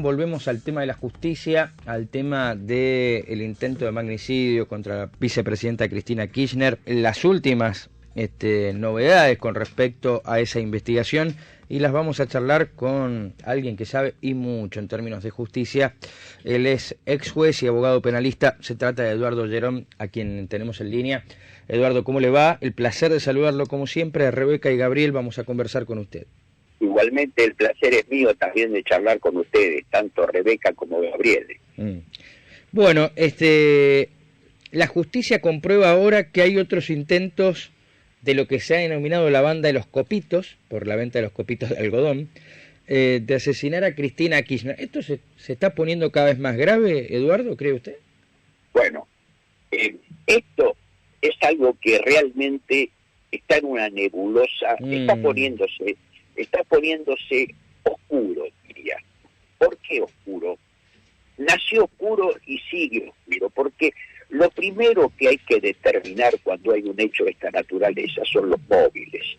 volvemos al tema de la justicia, al tema del intento de magnicidio contra la vicepresidenta Cristina Kirchner, las últimas novedades con respecto a esa investigación, y las vamos a charlar con alguien que sabe y mucho en términos de justicia. Él es ex juez y abogado penalista. Se trata de Eduardo Gerón, a quien tenemos en línea. Eduardo, ¿cómo le va? El placer de saludarlo como siempre. Rebeca y Gabriel vamos a conversar con usted. Igualmente el placer es mío también de charlar con ustedes, tanto Rebeca como Gabriel. Bueno, la justicia comprueba ahora que hay otros intentos de lo que se ha denominado la banda de los copitos, por la venta de los copitos de algodón, de asesinar a Cristina Kirchner. ¿Esto se está poniendo cada vez más grave, Eduardo, cree usted? Bueno, esto es algo que realmente está en una nebulosa, está poniéndose oscuro, diría. ¿Por qué oscuro? Nació oscuro y sigue oscuro, porque lo primero que hay que determinar cuando hay un hecho de esta naturaleza son los móviles.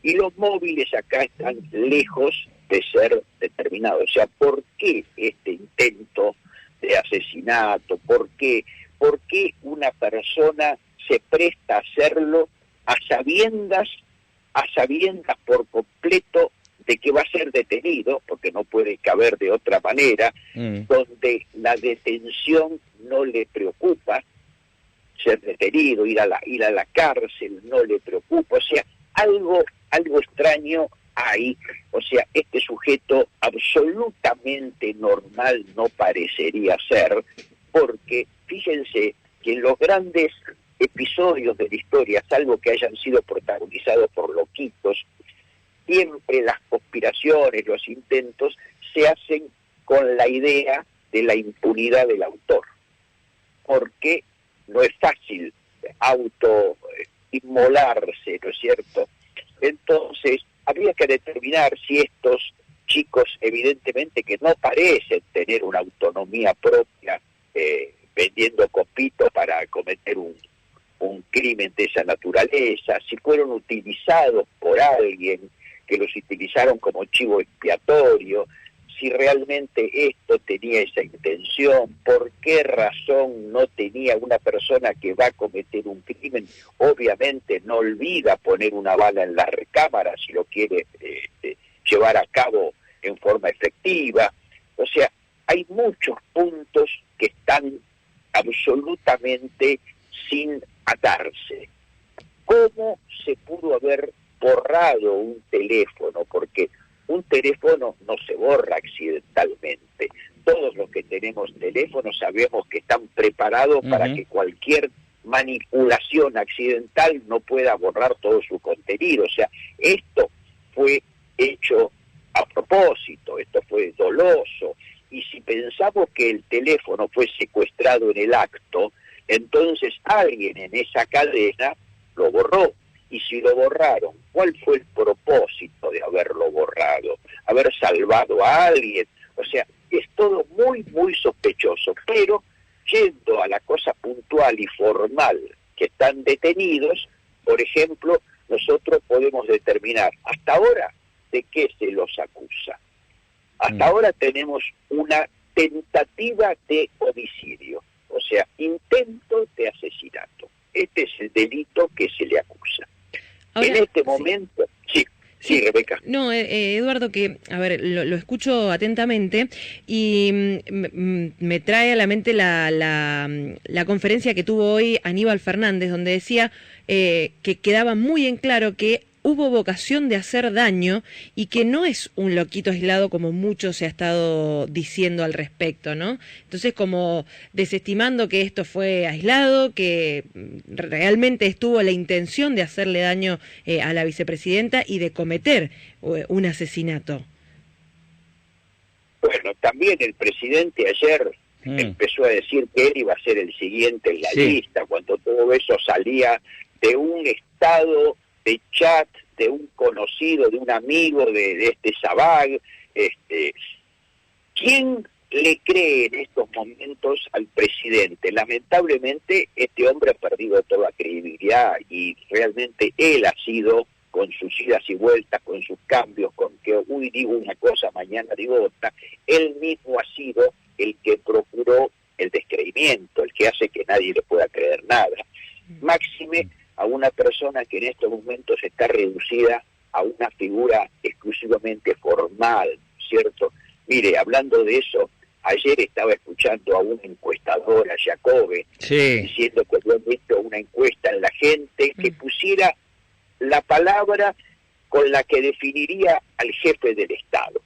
Y los móviles acá están lejos de ser determinados. O sea, ¿por qué este intento de asesinato? ¿Por qué una persona se presta a hacerlo a sabiendas por completo de que va a ser detenido, porque no puede caber de otra manera, donde la detención no le preocupa, ser detenido, ir a la cárcel no le preocupa, o sea, algo extraño hay, o sea, este sujeto absolutamente normal no parecería ser, porque fíjense que en los grandes episodios de la historia, salvo que hayan sido protagonizados por loquitos, siempre las conspiraciones, los intentos, se hacen con la idea de la impunidad del autor, porque no es fácil inmolarse, ¿no es cierto? Entonces, habría que determinar si estos chicos, evidentemente que no parecen tener una autonomía propia, vendiendo copitos para cometer un crimen de esa naturaleza, si fueron utilizados por alguien, que los utilizaron como chivo expiatorio, si realmente esto tenía esa intención, por qué razón no tenía una persona que va a cometer un crimen, obviamente no olvida poner una bala en la recámara si lo quiere llevar a cabo en forma efectiva. O sea, hay muchos puntos que están absolutamente sin atarse. ¿Cómo se pudo haber borrado un teléfono? Porque un teléfono no se borra accidentalmente. Todos los que tenemos teléfonos sabemos que están preparados para que cualquier manipulación accidental no pueda borrar todo su contenido. O sea, esto fue hecho a propósito, esto fue doloso. Y si pensamos que el teléfono fue secuestrado en el acto, entonces alguien en esa cadena lo borró. Y si lo borraron, ¿cuál fue el propósito de haberlo borrado? ¿Haber salvado a alguien? O sea, es todo muy, muy sospechoso. Pero, yendo a la cosa puntual y formal, que están detenidos, por ejemplo, nosotros podemos determinar hasta ahora de qué se los acusa. Hasta ahora tenemos una tentativa de homicidio, o sea, intento de asesinato. Este es el delito que se le acusa. Ahora, en este momento, sí, Rebeca. No, Eduardo, que, a ver, lo escucho atentamente y me trae a la mente la conferencia que tuvo hoy Aníbal Fernández, donde decía que quedaba muy en claro que hubo vocación de hacer daño y que no es un loquito aislado como mucho se ha estado diciendo al respecto, ¿no? Entonces, como desestimando que esto fue aislado, que realmente estuvo la intención de hacerle daño a la vicepresidenta y de cometer un asesinato. Bueno, también el presidente ayer empezó a decir que él iba a ser el siguiente en la lista, cuando todo eso salía de un estado de chat de un conocido, de un amigo de este Sabag. ¿Quién le cree en estos momentos al presidente? Lamentablemente este hombre ha perdido toda credibilidad y realmente él ha sido con sus idas y vueltas, con sus cambios, con que hoy digo una cosa, mañana digo otra, él mismo ha sido el que procuró el descreimiento, el que hace que nadie le pueda creer nada. Máxime a una persona que en estos momentos está reducida a una figura exclusivamente formal, ¿cierto? Mire, hablando de eso, ayer estaba escuchando a una encuestadora, Jacobe, diciendo que habían hecho una encuesta en la gente que pusiera la palabra con la que definiría al jefe del Estado.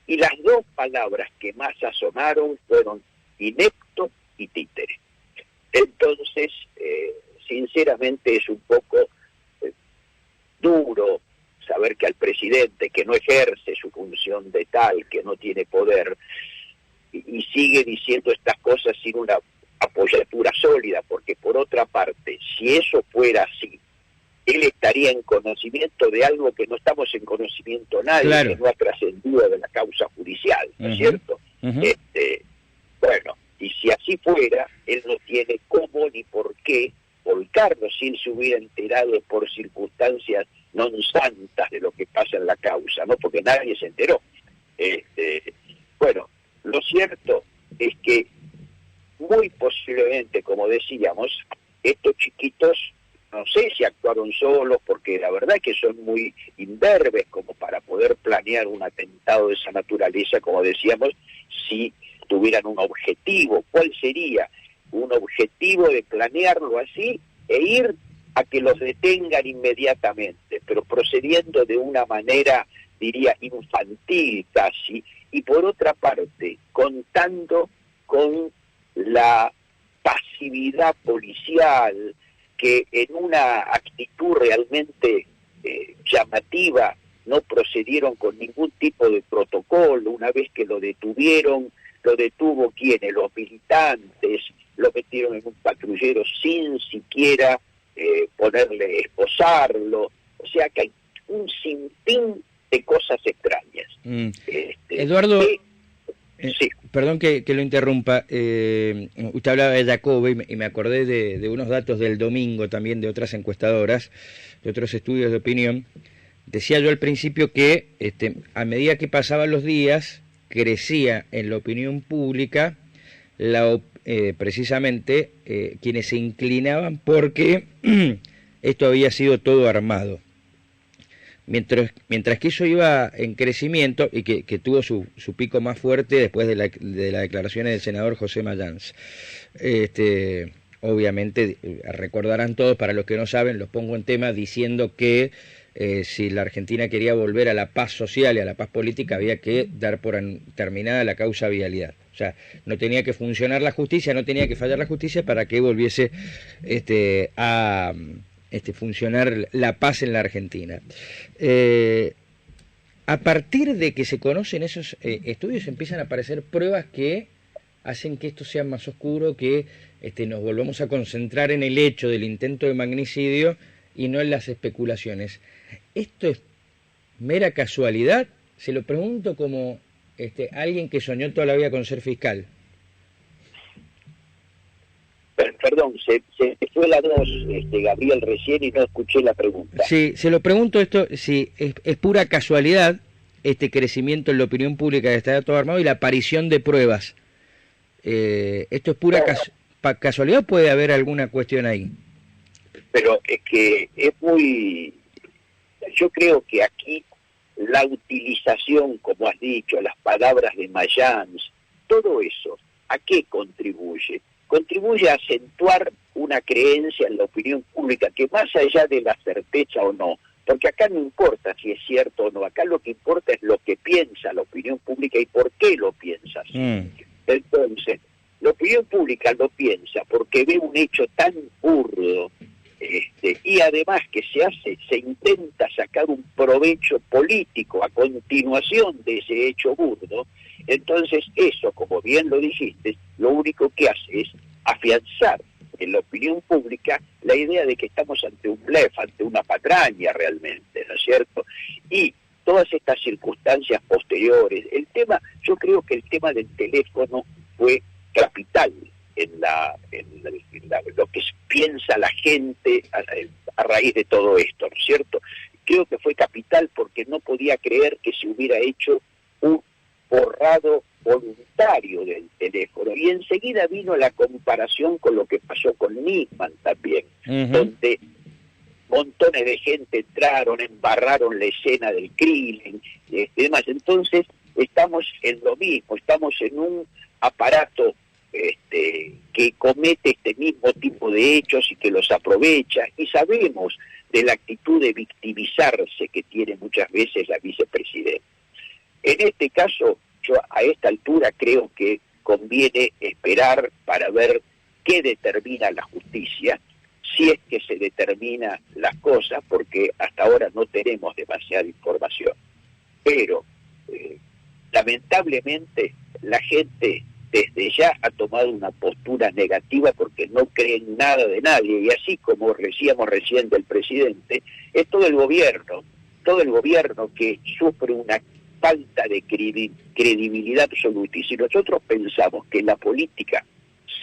Y las dos palabras que más asomaron fueron inepto y títere. Entonces, sinceramente es un poco duro saber que al presidente, que no ejerce su función de tal, que no tiene poder, y sigue diciendo estas cosas sin una apoyatura sólida, porque por otra parte, si eso fuera así, él estaría en conocimiento de algo que no estamos en conocimiento nadie, que no ha trascendido de la causa judicial, ¿no es cierto? Bueno, y si así fuera, él no tiene cómo ni por qué volcarlo si él se hubiera enterado por circunstancias non santas de lo que pasa en la causa, ¿no? Porque nadie se enteró. Bueno, lo cierto es que muy posiblemente, como decíamos, estos chiquitos, no sé si actuaron solos, porque la verdad es que son muy imberbes como para poder planear un atentado de esa naturaleza, como decíamos, si tuvieran un objetivo. ¿Cuál sería? Un objetivo de planearlo así e ir a que los detengan inmediatamente, pero procediendo de una manera, diría, infantil casi, y por otra parte, contando con la pasividad policial, que en una actitud realmente llamativa no procedieron con ningún tipo de protocolo. Una vez que lo detuvieron, lo detuvo ¿quiénes? Los militantes, lo metieron en un patrullero sin siquiera esposarlo. O sea que hay un sinfín de cosas extrañas. Eduardo, sí. Perdón que lo interrumpa, usted hablaba de Jacobe y me acordé de unos datos del domingo también de otras encuestadoras, de otros estudios de opinión. Decía yo al principio que a medida que pasaban los días crecía en la opinión pública precisamente quienes se inclinaban porque esto había sido todo armado. Mientras que eso iba en crecimiento y que tuvo su pico más fuerte después de las declaraciones del senador José Mayans. Obviamente, recordarán todos, para los que no saben, los pongo en tema diciendo que si la Argentina quería volver a la paz social y a la paz política, había que dar por terminada la causa vialidad. O sea, no tenía que funcionar la justicia, no tenía que fallar la justicia para que volviese a funcionar la paz en la Argentina. A partir de que se conocen esos estudios, empiezan a aparecer pruebas que hacen que esto sea más oscuro, que nos volvamos a concentrar en el hecho del intento de magnicidio y no en las especulaciones. ¿Esto es mera casualidad? Se lo pregunto como alguien que soñó toda la vida con ser fiscal. Perdón, se fue la voz, Gabriel, recién y no escuché la pregunta. Sí, se lo pregunto esto, si es pura casualidad este crecimiento en la opinión pública de estar todo armado y la aparición de pruebas. ¿Esto es pura casualidad o puede haber alguna cuestión ahí? Pero es que es muy... Yo creo que aquí la utilización, como has dicho, las palabras de Mayans, todo eso, ¿a qué contribuye? Contribuye a acentuar una creencia en la opinión pública que más allá de la certeza o no, porque acá no importa si es cierto o no, acá lo que importa es lo que piensa la opinión pública y por qué lo piensa así. Entonces, la opinión pública lo piensa porque ve un hecho tan burdo, y además que se intenta sacar un provecho político a continuación de ese hecho burdo. Entonces eso, como bien lo dijiste, lo único que hace es afianzar en la opinión pública la idea de que estamos ante un blef, ante una patraña realmente, ¿no es cierto? Y todas estas circunstancias posteriores, yo creo que el tema del teléfono fue capital en lo que piensa la gente a raíz de todo esto, ¿no es cierto? creo que fue capital porque no podía creer que se hubiera hecho un borrado voluntario del teléfono. Y enseguida vino la comparación con lo que pasó con Nisman también, donde montones de gente entraron, embarraron la escena del crimen y demás. Entonces estamos en lo mismo, estamos en un aparato que comete este mismo tipo de hechos y que los aprovecha, y sabemos de la actitud de victimizarse que tiene muchas veces la vicepresidenta. En este caso, yo a esta altura creo que conviene esperar para ver qué determina la justicia, si es que se determina las cosas, porque hasta ahora no tenemos demasiada información. Pero, lamentablemente, la gente desde ya ha tomado una postura negativa porque no cree en nada de nadie, y así como decíamos recién del presidente, es todo el gobierno que sufre una falta de credibilidad absoluta. Y si nosotros pensamos que la política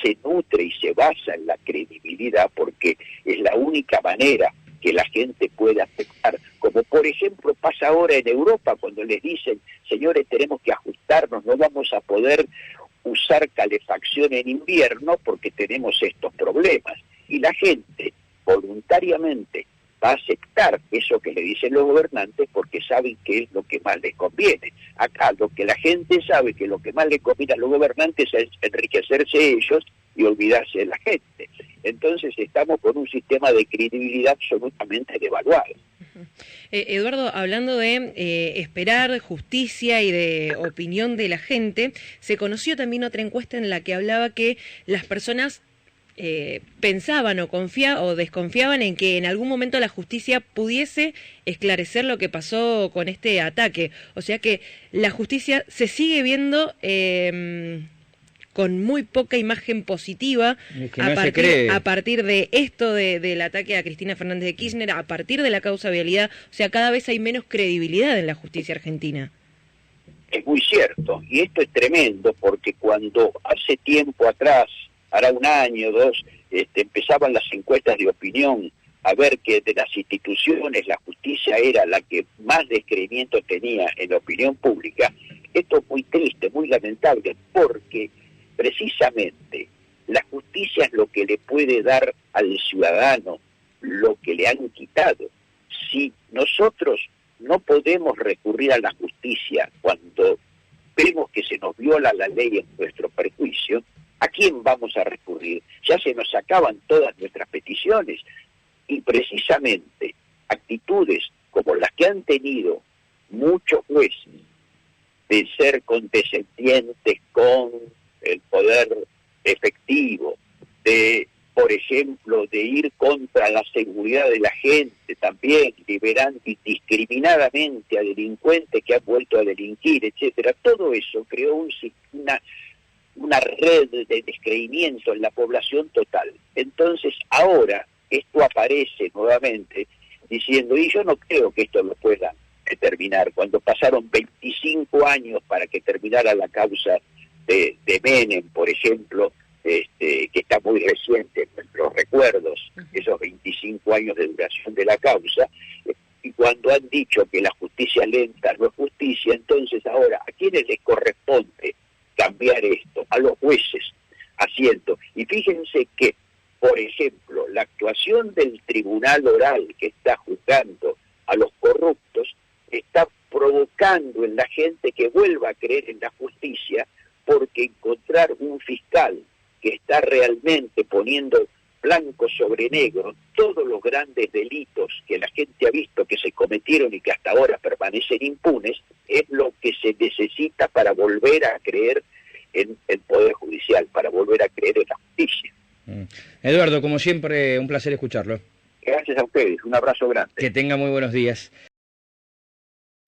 se nutre y se basa en la credibilidad, porque es la única manera que la gente puede aceptar, como por ejemplo pasa ahora en Europa, cuando les dicen, señores, tenemos que ajustarnos, no vamos a poder usar calefacción en invierno porque tenemos estos problemas, y la gente voluntariamente va a aceptar eso que le dicen los gobernantes porque saben que es lo que más les conviene. Acá lo que la gente sabe que lo que más les conviene a los gobernantes es enriquecerse ellos y olvidarse de la gente. Entonces estamos con un sistema de credibilidad absolutamente devaluado. Eduardo, hablando de esperar justicia y de opinión de la gente, se conoció también otra encuesta en la que hablaba que las personas pensaban o desconfiaban en que en algún momento la justicia pudiese esclarecer lo que pasó con este ataque. O sea que la justicia se sigue viendo con muy poca imagen positiva a partir de esto del ataque a Cristina Fernández de Kirchner, a partir de la causa vialidad. O sea, cada vez hay menos credibilidad en la justicia argentina. Es muy cierto, y esto es tremendo, porque cuando hace tiempo atrás, hará un año o dos, empezaban las encuestas de opinión a ver que de las instituciones la justicia era la que más descreimiento tenía en la opinión pública. Esto es muy triste, muy lamentable, porque precisamente la justicia es lo que le puede dar al ciudadano lo que le han quitado. Si nosotros no podemos recurrir a la justicia cuando vemos que se nos viola la ley en nuestro perjuicio, ¿a quién vamos a recurrir? Ya se nos acaban todas nuestras peticiones, y precisamente actitudes como las que han tenido muchos jueces de ser condescendientes con el poder efectivo, de, por ejemplo, de ir contra la seguridad de la gente, también liberando indiscriminadamente a delincuentes que han vuelto a delinquir, etcétera. Todo eso creó una red de descreimiento en la población total. Entonces ahora esto aparece nuevamente diciendo, y yo no creo que esto lo pueda terminar, cuando pasaron 25 años para que terminara la causa de Menem, por ejemplo, que está muy reciente en nuestros recuerdos, esos 25 años de duración de la causa, y cuando han dicho que la justicia lenta no es justicia, entonces ahora, ¿a quiénes les corresponde cambiar esto? A los jueces, haciendo. Y fíjense que, por ejemplo, la actuación del tribunal oral que está juzgando a los corruptos está provocando en la gente que vuelva a creer en la justicia, porque encontrar un fiscal que está realmente poniendo blanco sobre negro todos los grandes delitos que la gente ha visto que se cometieron y que hasta ahora permanecen impunes, es lo que se necesita para volver a creer en el Poder Judicial, para volver a creer en la justicia. Eduardo, como siempre, un placer escucharlo. Gracias a ustedes, un abrazo grande. Que tenga muy buenos días.